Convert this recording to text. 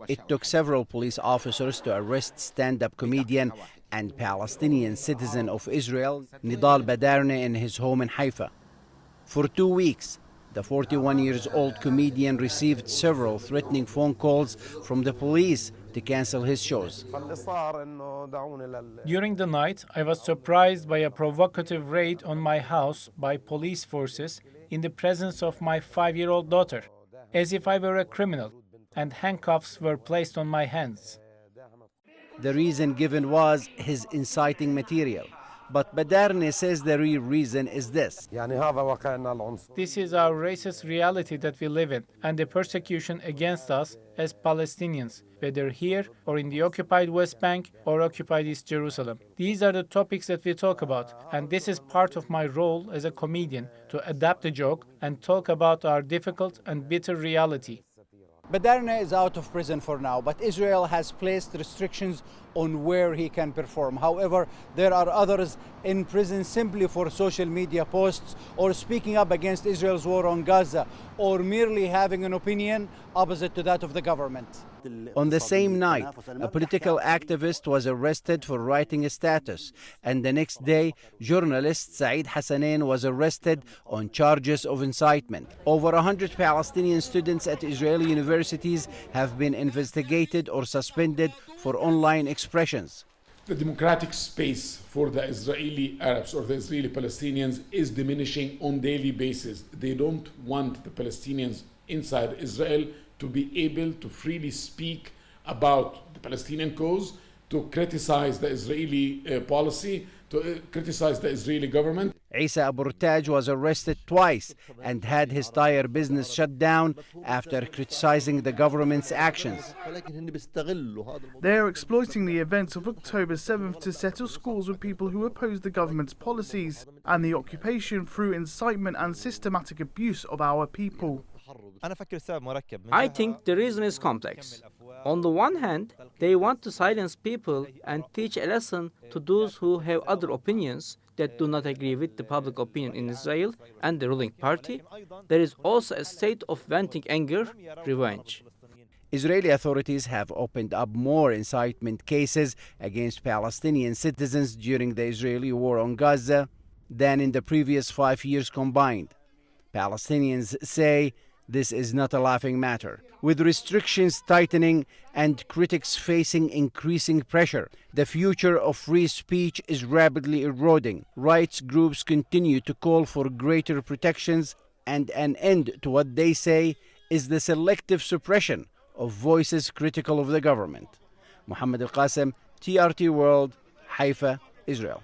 It took several police officers to arrest stand-up comedian and Palestinian citizen of Israel, Nidal Badarne, in his home in Haifa. For 2 weeks, the 41-year-old comedian received several threatening phone calls from the police to cancel his shows. During the night, I was surprised by a provocative raid on my house by police forces in the presence of my 5-year-old daughter, as if I were a criminal, and handcuffs were placed on my hands. The reason given was his inciting material. But Badarne says the real reason is this. This is our racist reality that we live in, and the persecution against us as Palestinians, whether here or in the occupied West Bank or occupied East Jerusalem. These are the topics that we talk about, and this is part of my role as a comedian, to adapt a joke and talk about our difficult and bitter reality. Badarne is out of prison for now, but Israel has placed restrictions on where he can perform. However, there are others in prison simply for social media posts or speaking up against Israel's war on Gaza or merely having an opinion opposite to that of the government. On the same night, a political activist was arrested for writing a status, and the next day, journalist Saeed Hassanein was arrested on charges of incitement. Over 100 Palestinian students at Israeli universities have been investigated or suspended for online expressions. The democratic space for the Israeli Arabs or the Israeli Palestinians is diminishing on daily basis. They don't want the Palestinians inside Israel to be able to freely speak about the Palestinian cause, to criticize the Israeli policy, to criticize the Israeli government. Isa Aburtaj was arrested twice and had his tire business shut down after criticizing the government's actions. They are exploiting the events of October 7th to settle scores with people who oppose the government's policies and the occupation through incitement and systematic abuse of our people. I think the reason is complex. On the one hand, they want to silence people and teach a lesson to those who have other opinions that do not agree with the public opinion in Israel and the ruling party. There is also a state of venting anger, revenge. Israeli authorities have opened up more incitement cases against Palestinian citizens during the Israeli war on Gaza than in the previous 5 years combined. Palestinians say this is not a laughing matter. With restrictions tightening and critics facing increasing pressure, the future of free speech is rapidly eroding. Rights groups continue to call for greater protections and an end to what they say is the selective suppression of voices critical of the government. Mohammad Al-Kassim, TRT World, Haifa, Israel.